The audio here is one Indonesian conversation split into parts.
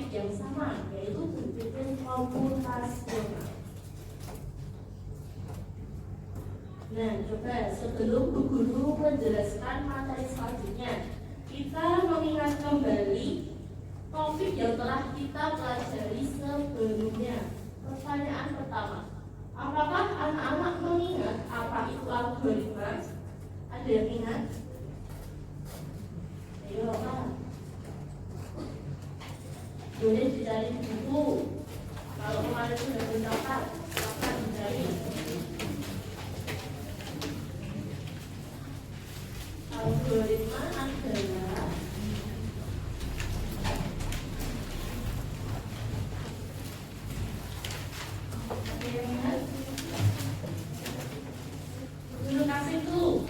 topik yang sama, yaitu berpikir komputasional. Nah, coba sebelum Bu Guru menjelaskan materi selanjutnya, kita mengingat kembali topik yang telah kita pelajari sebelumnya. Pertanyaan pertama, apakah anak-anak mengingat apa itu algoritma? Ada yang ingat? Ayo, Pak. Boleh dicari di buku. Kalau kemarin sudah mendapat, silakan dicari. Algoritma adalah dulu kasih tuh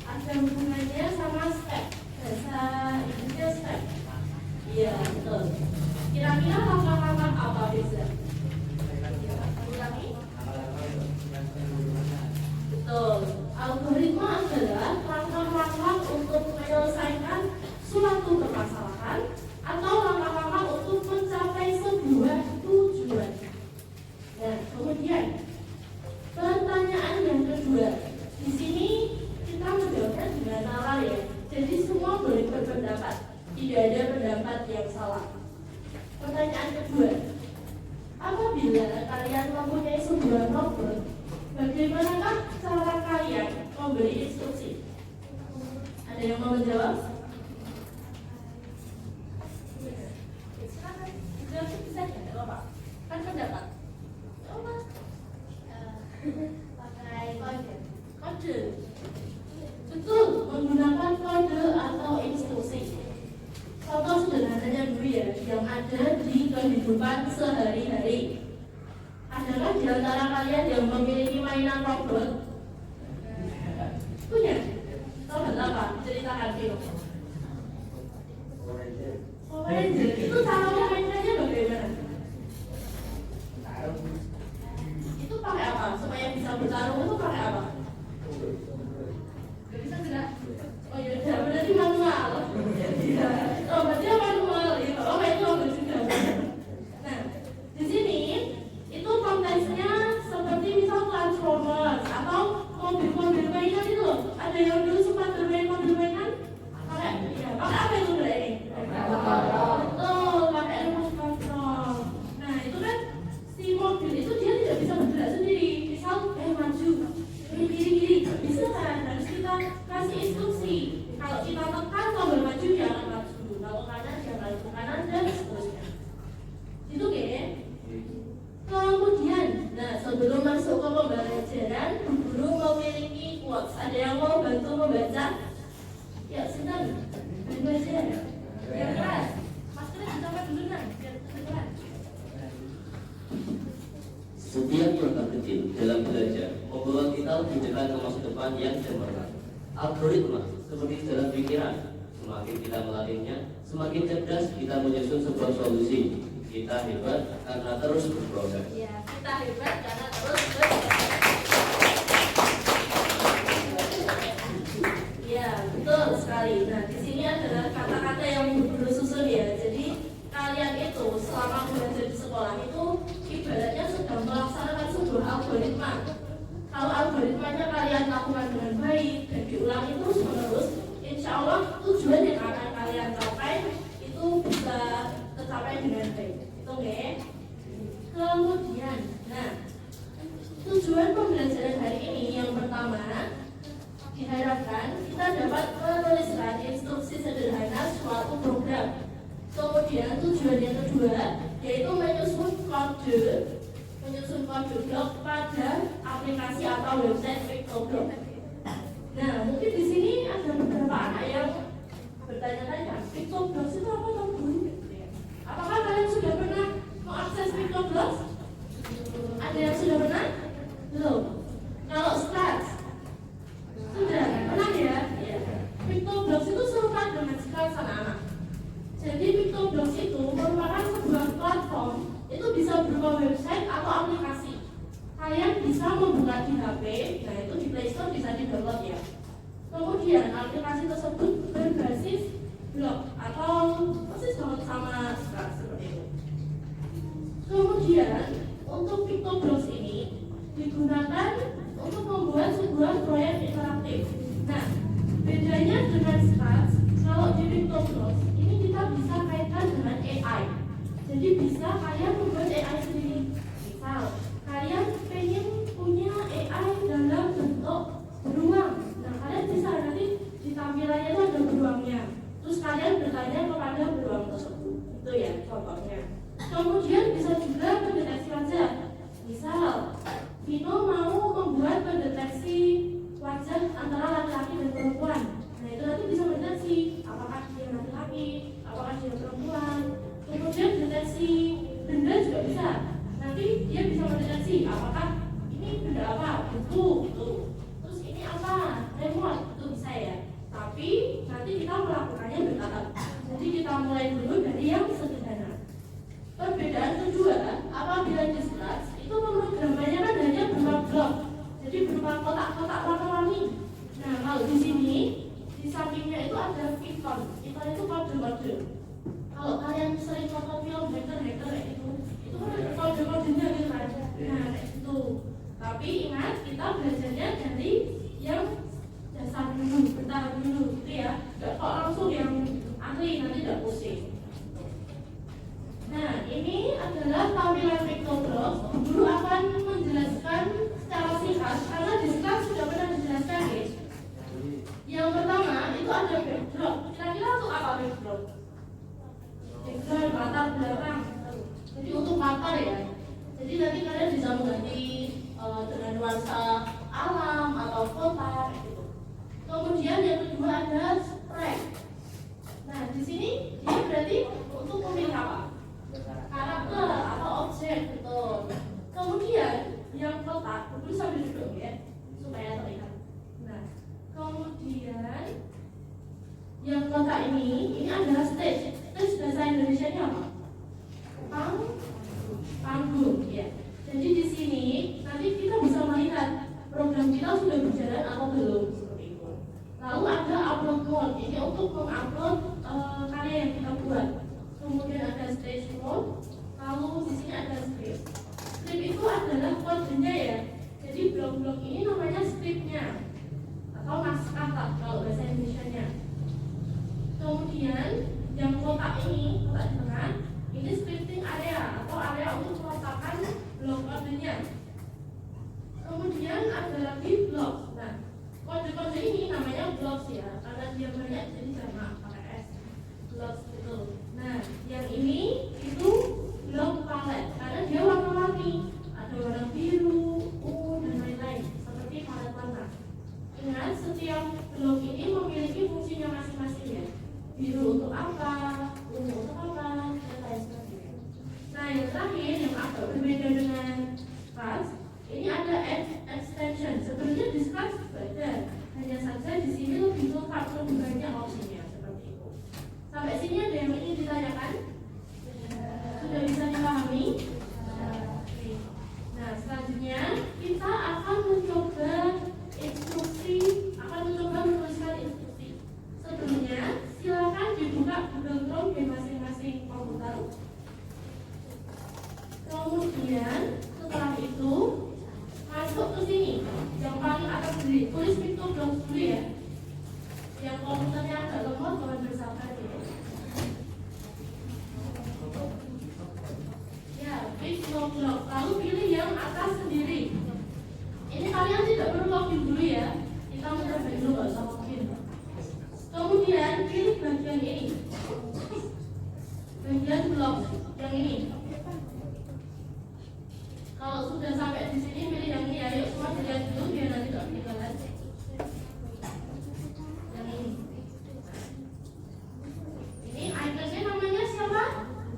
ada hubungannya sama step, bahasa Inggrisnya step. Iya, betul. Kira-kira langkah-langkah apa bisa? Ulangi. Betul. Algoritma adalah langkah-langkah untuk menyelesaikan suatu permasalahan atau langkah-langkah untuk mencapai sebuah tujuan. Nah, kemudian pertanyaan yang kedua, di sini kita menjawabnya dengan nalar ya. Jadi semua boleh berpendapat, tidak ada pendapat yang salah. Pertanyaan kedua, apabila kalian mempunyai sebuah robot, bagaimanakah cara kalian memberi instruksi? Ada yang mau menjawab? Silakan, jawab bisa ya, tidak apa-apa. Kan pendapat. Apa? Pakai kode. Betul, menggunakan kode atau instruksi. Contoh sederhananya dulu ya, yang ada di kehidupan sehari-hari. Adakah di antara kalian yang memiliki mainan robot? Punya? Robot apa? Ceritakan film. Power Ranger. Itu cara mainannya bagaimana? Itu pakai apa? Supaya bisa bertarung itu pakai apa? Gak bisa gerak? Oh iya, berarti manual. Oh, berarti manual. Oh, itu robot juga. Nah, di sini itu konteksnya seperti misal Transformers atau mobil-mobil mainan itu loh. Ada yang dulu sempat bermain mobil mainan? Pakai apa itu berarti? Betul, pakai remote control. Nah, itu kan si mobil itu dia tidak bisa bergerak sendiri. Misal, maju, kiri, bisa kan? Harus kita kasih instruksi. Kalau kita tekan tombol maju dia akan maju. Kalau kanan dia akan ke kanan dan seterusnya. Itu kan? Kemudian, nah sebelum masuk ke pembelajaran, guru memiliki quotes. Ada yang mau bantu membaca? Ya, silakan. Baca ya. Yang keras. Maskernya dicoba dulu kan, biar kedengeran. Setiap langkah kecil dalam belajar membawa kita lebih dekat ke masa depan yang cemerlang. Algoritma seperti jalan pikiran. Semakin kita melatihnya, semakin cerdas kita menyusun sebuah solusi. Kita hebat karena terus berproses. Ya, kita hebat karena terus berproses. Ya, betul sekali. Nah, di sini adalah kata-kata yang guru susun ya. Jadi kalian itu selama belajar di sekolah itu ibaratnya sedang melaksanakan sebuah algoritma. Kalau algoritmanya kalian lakukan dengan baik dan diulangi terus-menerus, insya Allah tujuan yang akan kalian capai itu bisa tercapai dengan baik. Itu oke? Kemudian, nah tujuan pembelajaran hari ini yang pertama diharapkan kita dapat menuliskan instruksi sederhana suatu program. Kemudian tujuan yang kedua yaitu menyusun kode blok pada aplikasi atau website PictoBlock. Nah, mungkin di sini ada beberapa anak yang bertanya-tanya, PictoBlock itu apa Tom Guru? Apakah kalian sudah pernah mengakses PictoBlock? Ada yang sudah pernah? Belum. Kalau start sudah pernah ya? Ya. PictoBlock itu serupa dengan Sketch anak-anak. Jadi PictoBlock itu merupakan sebuah platform, itu bisa berupa website atau aplikasi. Kalian bisa membuka di HP, nah itu di Play Store bisa di download ya. Kemudian aplikasi tersebut berbasis blok atau persis banget sama seperti itu. Kemudian untuk pictoblock ini digunakan untuk membuat sebuah proyek interaktif. Nah, bedanya dengan Scratch, kalau di pictoblock ini kita bisa kaitkan dengan AI. Jadi bisa kalian membuat AI sendiri. Misal, kalian pengen punya AI dalam bentuk beruang. Nah, kalian bisa nanti di tampilannya itu ada beruangnya. Terus kalian bertanya kepada beruang tersebut. Itu ya contohnya. Kemudian bisa juga mendeteksi wajah. Misal, Vino mau membuat pendeteksi wajah antara laki-laki dan perempuan. Nah, itu nanti bisa mendeteksi apakah dia laki-laki, apakah dia perempuan. Kemudian deteksi benda juga bisa. Nanti dia bisa mendeteksi apakah ini benda apa, buku gitu. Terus ini apa, remote, itu bisa ya. Tapi nanti kita melakukannya bertahap. Jadi kita mulai dulu dari yang sederhana. Perbedaan kedua, apabila di Scratch itu pemrogramannya kan hanya berupa blok, jadi berupa kotak-kotak warna-warni. Nah, kalau di sini di sampingnya itu ada icon itu kode-kode. Kalau kalian sering nonton film hacker itu kan ada kode-kodenya gitu kan. Nah, itu. Tapi ingat kita belajarnya dari yang dasar dulu, bertahap dulu, gitu ya. Gak kok langsung yang ahli, nanti gak pusing. Nah, ini adalah tampilan pictoblock. Guru akan menjelaskan secara singkat karena di Scratch sudah pernah dijelaskan, guys. Yang pertama itu ada backdrop. Kira-kira untuk apa backdrop? Background, latar belakang. Jadi untuk latar ya. Jadi nanti kalian bisa mengganti dengan nuansa alam atau kota gitu. Kemudian yang kedua ada sprite. Nah, di sini dia berarti untuk memilih apa? Karakter atau objek gitu. Kemudian yang kotak, dulu sambil duduk ya supaya terlihat. Nah, kemudian yang kotak ini adalah stage. Stage bahasa Indonesia-nya apa? Panggung ya. Jadi di sini nanti kita bisa melihat program kita sudah berjalan atau belum seperti itu. Lalu ada upload mode, ini untuk mengupload karya yang kita buat. Kemudian ada stage mode, lalu di sini ada script. Script itu adalah kodenya ya. Jadi blok-blok ini namanya scriptnya atau naskah lah kalau bahasa Indonesia-nya. Kemudian yang kotak ini, kotak di tengah, ini scripting area atau area untuk meletakkan blok kodenya. Kemudian ada lagi blok. Nah, kode-kode ini namanya blocks ya, karena dia banyak jadi jamak pakai S. Blocks itu. Nah, yang ini itu blok palet karena dia warna-warni. Ada warna biru, ungu dan lain-lain seperti palet warna. Ingat, setiap blok ini memiliki fungsinya masing-masing ya. Biru untuk apa, ungu untuk apa, dan lain sebagainya. Nah, yang terakhir yang agak berbeda dengan Scratch, ini ada extension. Sebenarnya di Scratch beda, hanya saja di sini lebih lengkap, lebih banyak opsinya seperti itu. Sampai sini ada yang ingin ditanyakan? Sudah bisa dipahami? Nah, selanjutnya kita akan mencoba menuliskan instruksi. Sebelumnya, silakan dibuka Google Chrome di masing-masing komputer. Kemudian setelah itu masuk ke sini, yang paling atas sendiri, tulis pictoblock dulu ya. Yang komputernya agak lemot, jangan bersabar ya. Ya, pictoblock. Lalu pilih yang atas sendiri. Ini kalian tidak perlu login dulu ya. Kita mencoba dulu, nggak usah login. Kemudian pilih bagian ini, bagian blok yang ini. Kalau sudah sampai di sini pilih yang ini ya. Yuk semua dilihat dulu biar nanti nggak ketinggalan. Yang ini. Ini iconnya namanya siapa?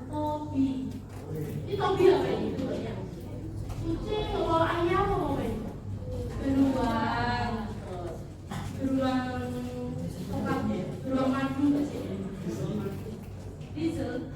Tobi. Ini Tobi apa ini? Kucing, kalau ayam apa ini? Beruang. Beruang madu nggak sih? Diesel.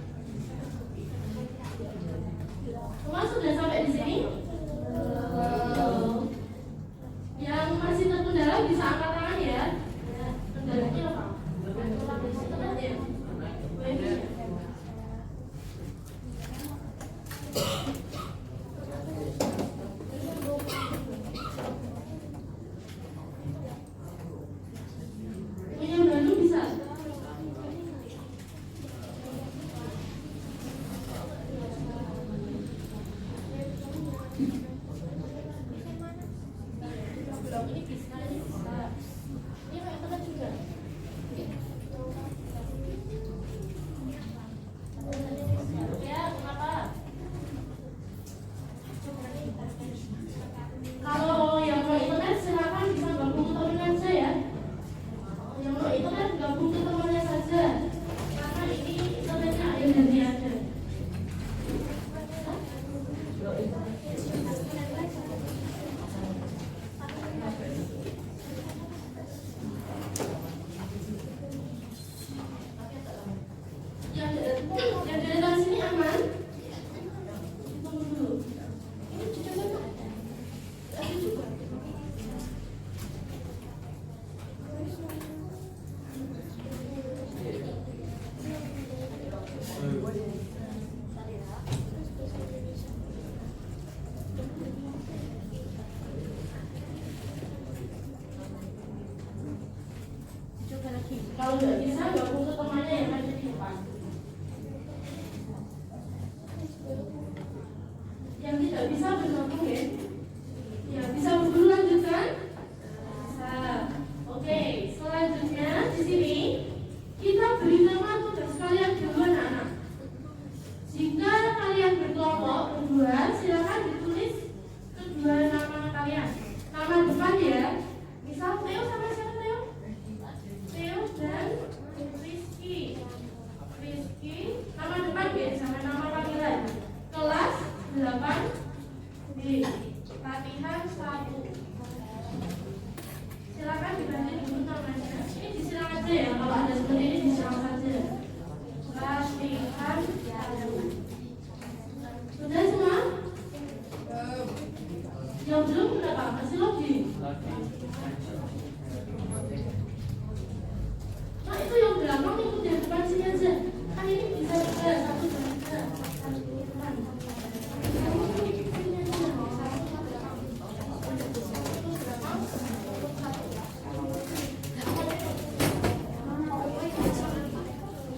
Yang no itu kan gabung ke temannya saja. Karena ini internetnya ada dan tiada. Yang dari dalam sini aman? Tunggu dulu. Ini juga ada juga. Coba lagi. Kalau nggak bisa, gabung ke temannya yang ada di depan. Yang tidak bisa bergabung ya? Ya, bisa dulu lanjutkan? Bisa. Oke, selanjutnya di sini kita beri nama tugas kalian dulu anak-anak. Jika kalian berkelompok berdua, silakan ditulis kedua nama kalian. Nama depan ya. Misal Theo sama siapa Theo? Theo dan Rizky. Rizky, nama depan ya, sama nama panggilan. Kelas 8 B. Latihan 1. Silakan diganti dulu namanya. Ini disilang aja ya, kalau ada seperti ini disilang saja. Latihan 1. Sudah semua? Yang belum berapa? Masih lagi? Nah itu yang belakang ikut di depan sini aja. Kan ini bisa juga satu dan tiga.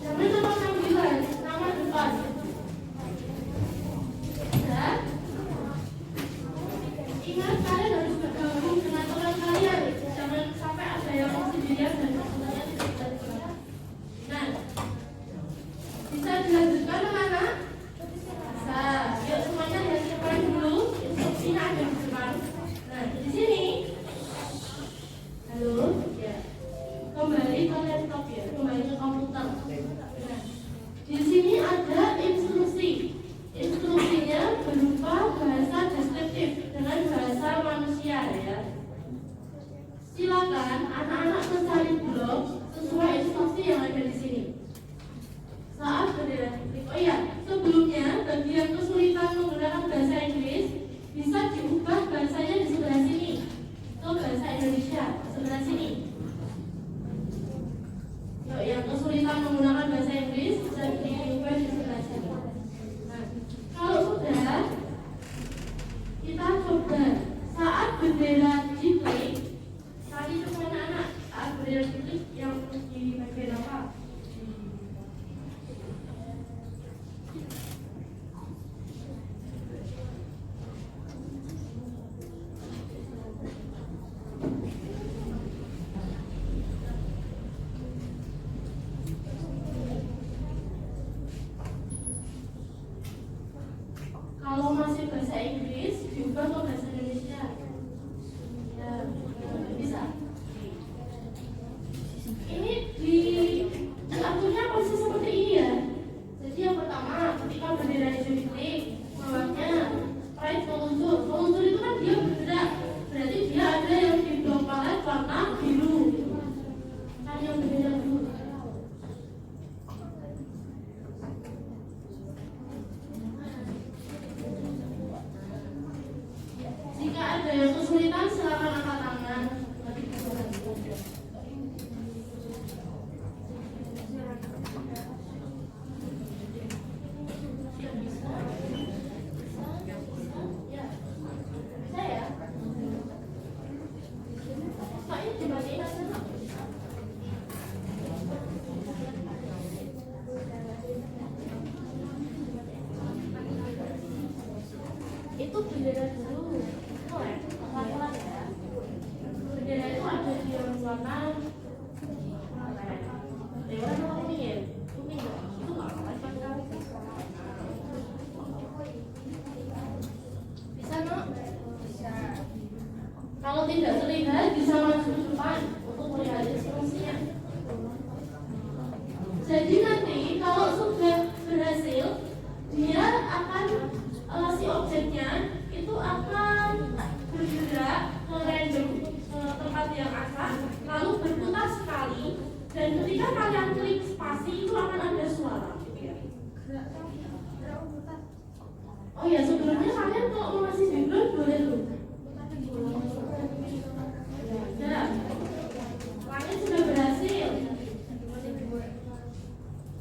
Jangan nama panggilan, nama depan. Ya. Ingat kalian harus bergabung dengan teman kalian. Jangan sampai ada yang sendirian dan temannya tidak bisa. Nah, bisa dilanjutkan anak-anak? Bisa. Yuk semuanya lihat ke depan dulu. Instruksinya ada di depan. Nah, di sini. Halo. Ya. Kembali ke laptop ya. Kembali ke komputer. Nah, di sini ada instruksi. Instruksinya berupa bahasa deskriptif dengan bahasa manusia ya. Silakan anak-anak mencari blog sesuai instruksi yang ada di sini. Saat bendera diklik. Oh iya, sebelumnya bagian kesulitan menggunakan bahasa Inggris bisa diubah bahasanya di sebelah sini ke bahasa Indonesia sebelah sini. Yuk, yang kesulitan menggunakan bahasa Inggris bisa diubah di sebelah sini. Nah, kalau sudah, kita coba saat bendera diklik. Tadi coba anak-anak saat bendera diklik yang di bagian apa? Kalau masih bahasa Inggris, diubah ke bahasa Indonesia. Ya, bisa. Ini diaturnya persis seperti ini ya. Jadi yang pertama, ketika bendera itu diklik, bawahnya right mengundur. Mengundur itu kan dia bergerak. Berarti dia ada yang di blok palet warna biru. Kan yang berbeda dulu. Jika ada yang kesulitan, silakan angkat tangan. Bisa ya? Pak, ini dibacain aja, Pak. Itu bendera dulu. Oh ya, pelan-pelan ya. Bendera itu ada di warna warna kuning ya? Kuning ya? Itu nggak apa-apa. Bisa, no? Bisa. Kalau tidak terlihat, bisa maju ke depan untuk melihat instruksinya. ketika kalian klik spasi itu akan ada suara. Oh ya, sebelumnya kalian kalau mau ngasih background boleh tuh. Ya, langit sudah berhasil.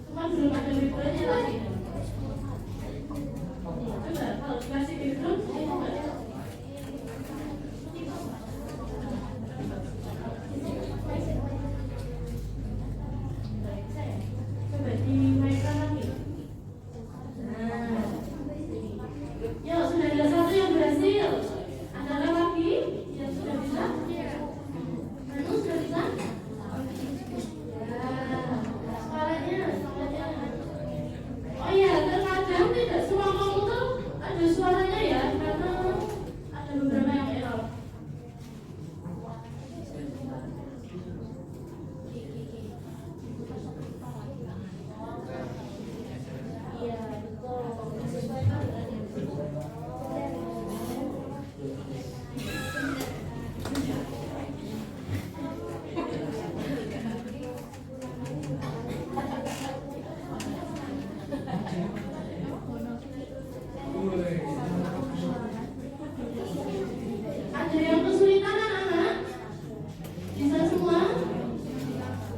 Cuma belum ada backgroundnya lagi. Coba kalau dikasih background, coba. Coba dimainkan lagi. Nah, yuk sudah ada satu yang berhasil. Ada lagi yang sudah bisa? Anu sudah bisa? Ya, suaranya. Oh iya, terkadang tidak semua komputer ada suaranya ya, karena ada beberapa yang error. Iya, betul. Disesuaikan dengan itu. Ada yang kesulitan anak-anak? Bisa semua?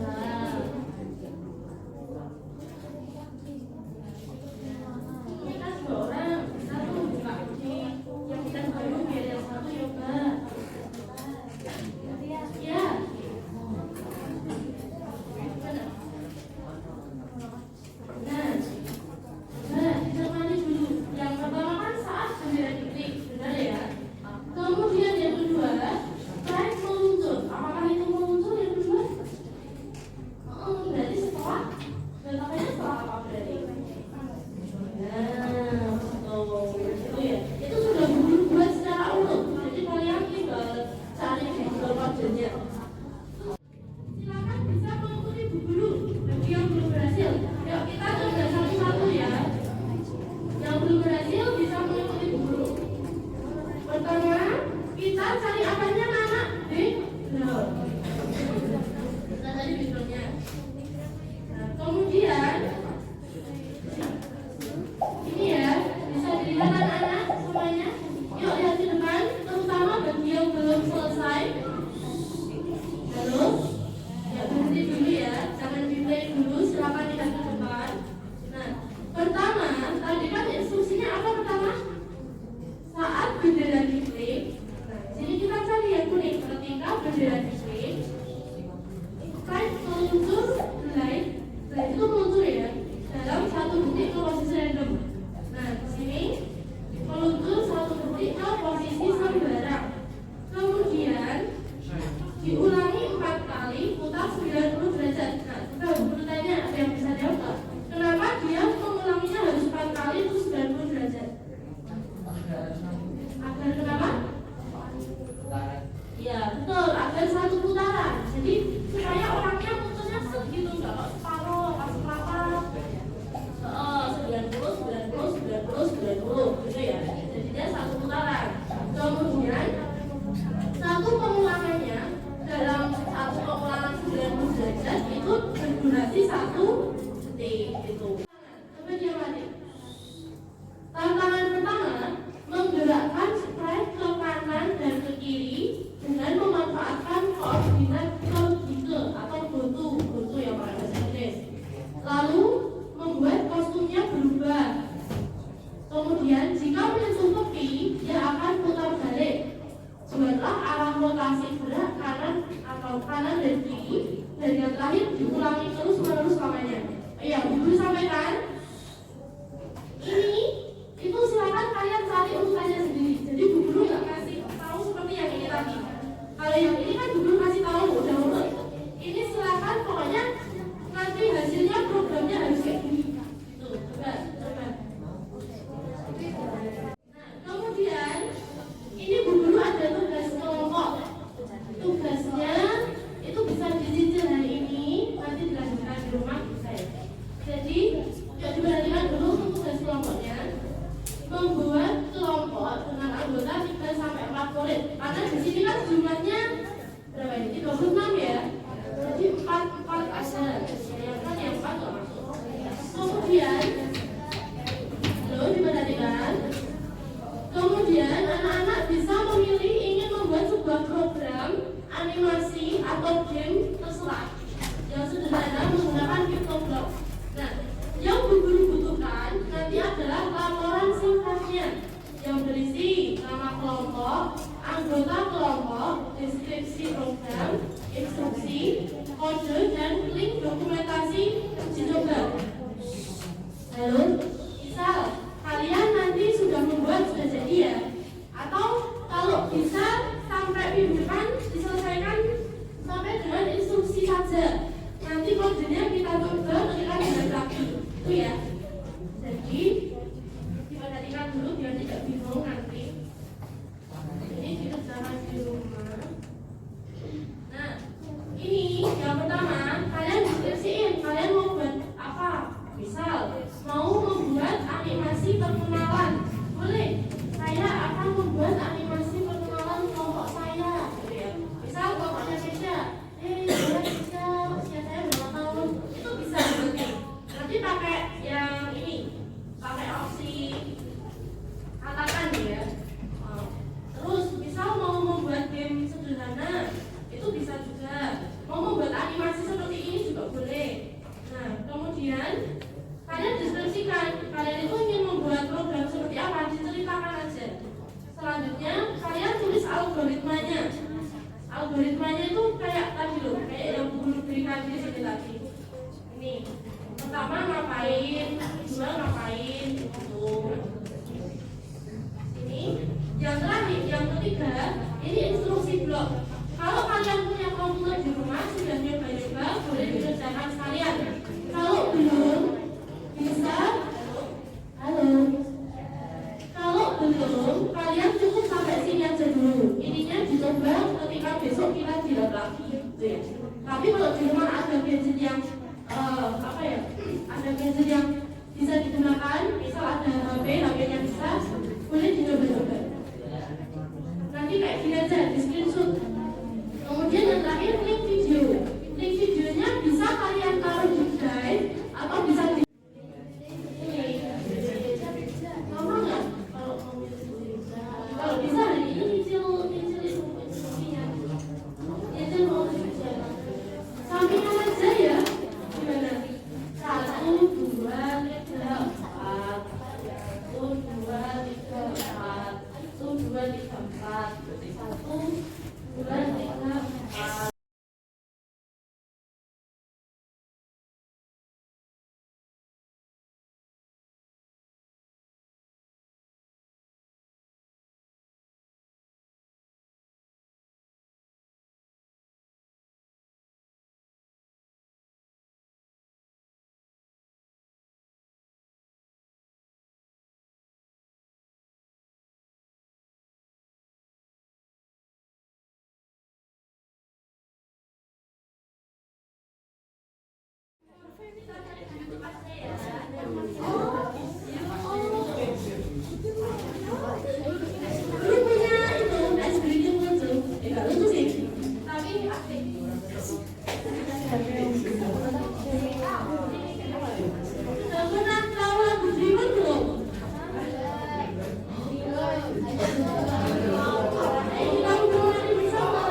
Nah. Ini kan 2 orang, satu buka kunci yang kita baru biar yang satu yoga. Ya. Nah, ditemani dulu. Yang pertama kan saat bendera diklik, benar ya? Kemudian yang kedua, slide meluncur. Apakah itu meluncur yang kedua? Berarti setelah, letaknya setelah apa berarti? Nah, itu ya. Itu sudah dulu buat secara urut. Jadi kalian tinggal cari di Google Project-nya. Silakan bisa mengikuti Bu Guru bagi yang belum berhasil. Yuk kita coba satu-satu ya. Yang belum berhasil bisa mengikuti Bu Guru. Pertama, kita cari apanya anak? Background. Kita cari backgroundnya. Nah, kemudian ini ya, bisa dilihat anak-anak semuanya. Yuk lihat di depan, terutama bagi yang belum selesai. Halo, ya berhenti dulu ya, jangan di-play dulu, silakan lihat ke depan. Nah, pertama, tadi kan instruksinya apa pertama? Saat bendera diklik, nah sini kita cari yang kuning. Ketika bendera diklik, slide meluncur, slide itu meluncur ya, dalam 1 detik ke posisi random. Nah, di sini meluncur 1 detik ke posisi sembarang. Kemudian diulangi 4 kali, putar 90 derajat. Nah, kita bertanya, ada yang bisa jawab nggak? Kenapa dia mengulanginya harus 4 kali terus 90 derajat? Agar kenapa? Ya betul, agar 1 putaran. Jadi supaya orangnya munculnya segitu, nggak kok separuh, kasih rapat. 90 gitu ya. Jadi dia 1 putaran. Kemudian 1 pengulangannya dalam 1 pengulangan 90 derajat itu berdurasi 1 detik gitu. Coba dia mati. Tantangan pertama, menggerakkan sprite ke kanan dan ke kiri dengan memanfaatkan koordinat vertikal atau goto yang pakai bahasa Inggris. Lalu membuat kostumnya berubah. Kemudian jika menyentuh tepi, dia akan putar balik. Buatlah arah rotasi gerak kanan atau kanan dan kiri, dan yang terakhir diulangi terus-menerus lamanya. Iya, Ibu sampaikan. Ini itu silakan kalian cari urutannya sendiri. Jadi Bu Guru nggak kasih tahu seperti yang ini tadi. Kalau yang ini kan Bu Guru kasih tahu udah urut. Ini silakan pokoknya nanti hasilnya programnya harus kayak gini. Tuh, coba. Nah, kemudian ini Bu Guru ada tugas kelompok. Tugasnya itu bisa dicicil hari ini, nanti dilanjutkan di rumah bisa ya. Jadi, yuk dokumentasi uji coba. Lalu, misal kalian nanti sudah membuat sudah jadi ya, atau kalau bisa sampai minggu depan diselesaikan sampai dengan instruksi saja. Nanti kodenya kita coba ketika bulan lagi, itu ya. Jadi diperhatikan dulu biar tidak bingung nanti. Ini dikerjakan di rumah. Nah, ini yang pertama, kalian deskripsiin kalian mau buat apa. Misal mau membuat animasi perkenalan, boleh. Saya akan membuat animasi perkenalan kelompok saya, gitu ya. Misal kelompoknya Kesha, saya Kesha, usia saya berapa tahun, itu bisa berarti. Nanti pakai yang ini, pakai opsi katakan ya. Terus misal mau membuat game sederhana, itu bisa juga. Mau membuat animasi seperti ini juga boleh. Nah, kemudian kalian deskripsikan kalian itu ingin membuat program seperti apa, diceritakan aja. Selanjutnya kalian tulis algoritmanya. Algoritmanya itu kayak tadi loh, kayak yang guru berikan di sini tadi. Ini pertama ngapain, kedua ngapain, gitu. Ini yang terakhir, yang ketiga, ini instruksi blok. Kalau kalian punya komputer di rumah sudah nyoba-nyoba, boleh dikerjakan sekalian. Kalau belum bisa, halo. Kalau belum, kalian cukup sampai sini aja dulu. Ininya dicoba ketika besok kita tidak lagi, gitu ya. Tapi kalau di rumah ada gadget yang ada gadget yang bisa digunakan, misal ada HP-nya bisa, boleh dicoba-coba. Nanti kayak gini aja, di screenshot. Kemudian yang terakhir link video. Link videonya bisa kalian taruh di drive atau bisa di gampang nggak? Kalau bisa hari ini nyicil instruksinya. Nyicil mau kerja. Sampingan aja ya. Gimana? 1, 2, 3, 4. 1, 2, 3, 4. 1, 2, 3, 4. 1, 2, 3, 4. Dulu punya itu es krim lucu, nggak lucu sih, tapi asik. Sudah pernah tahu lagu Dreamer belum? Kita udah nanti bersama.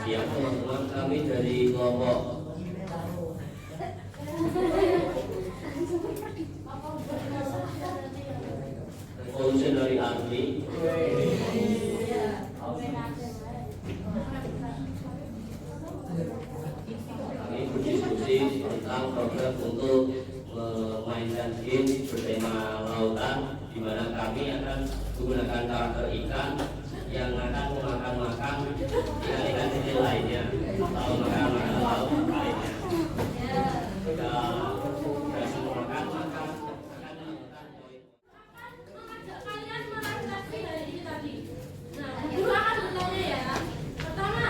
Siap teman-teman, kami dari kelompok Revolutionary Army. Kami berdiskusi tentang program untuk memainkan game bertema lautan, di mana kami akan menggunakan karakter ikan yang akan memakan ikan-ikan kecil lainnya atau makan laut lainnya. Jika berhasil memakan akan dilakukan poin. Mengajak kalian merefleksi dari ini tadi. Nah, dulu akan bertanya ya. Pertama,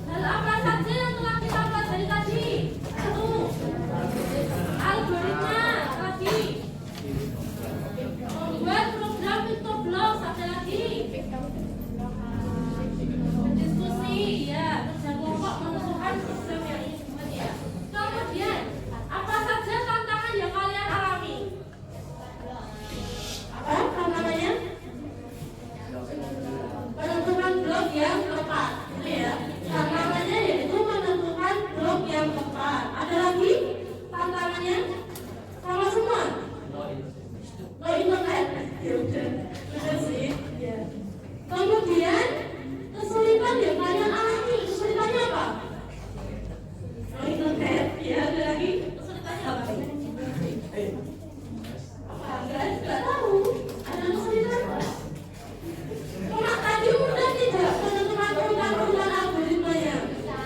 hal apa saja yang telah kita pelajari tadi? Satu, algoritma tadi. Membuat program pictoblog, ada lagi. Diskusi, ya, kerja kelompok menentukan program yang ingin dibuat ya. Kemudian, apa saja tantangan yang kalian alami? Apa tantangannya? Menentukan blok yang tepat, gitu ya. Tantangannya yaitu menentukan blok yang tepat. Ada lagi tantangannya? Sama semua? No internet? Ya udah sih. Ya. Kemudian kesulitan yang kalian alami, kesulitannya apa? No internet? Ya, ada lagi kesulitannya apa? Enggak tahu. Ada kesulitan apa? Cuma tadi udah tidak menentukan urutan-urutan algoritmanya. Bisa,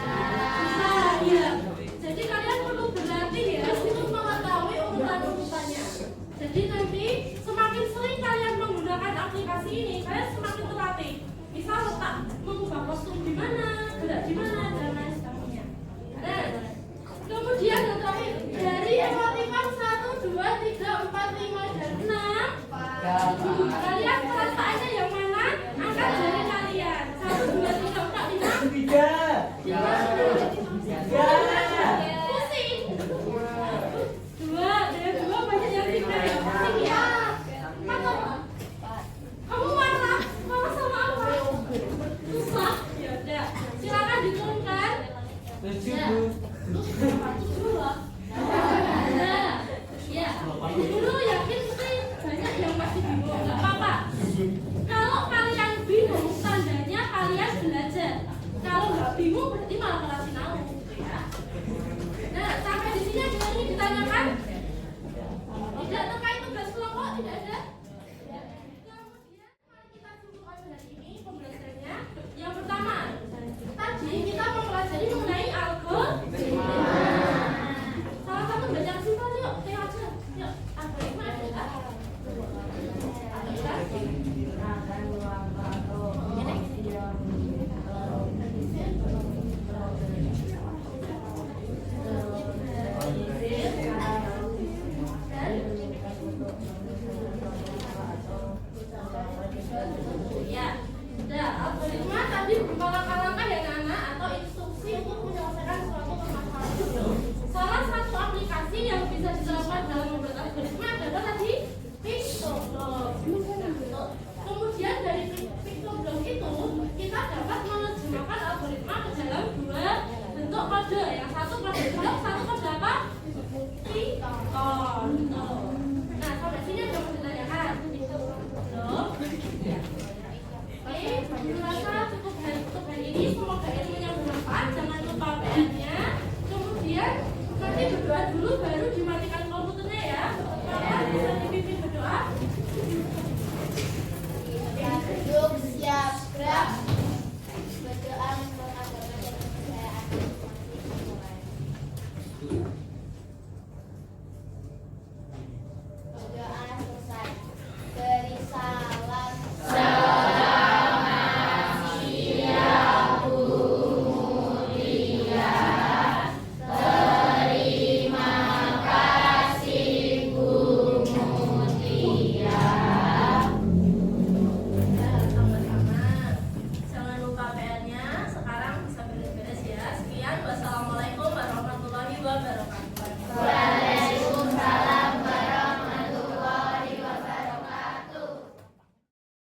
iya. Jadi kalian perlu berlatih ya untuk mengetahui urutan-urutannya. Jadi nanti semakin sering kalian menggunakan aplikasi ini, kalian semakin terlatih. Misal letak mengubah kostum di mana, gerak di mana, dan lain sebagainya. Nah, kemudian yang terakhir dari emoticon 1, 2, 3, 4, 5, dan 6. Kalian perasaannya yang mana? Angkat jari kalian. 1, 2, 3, 4, 5. Pusing. 2, dari 2 banyak yang 3 ya. Pusing ya. 4 apa? Kamu marah? Marah sama apa? Susah. Ya udah. Silakan diturunkan. Ya. Nah, ya. Dulu yakin sih banyak yang masih bingung. Gak apa-apa. Kalau kalian bingung, tandanya kalian belajar. Kalau nggak bingung berarti malah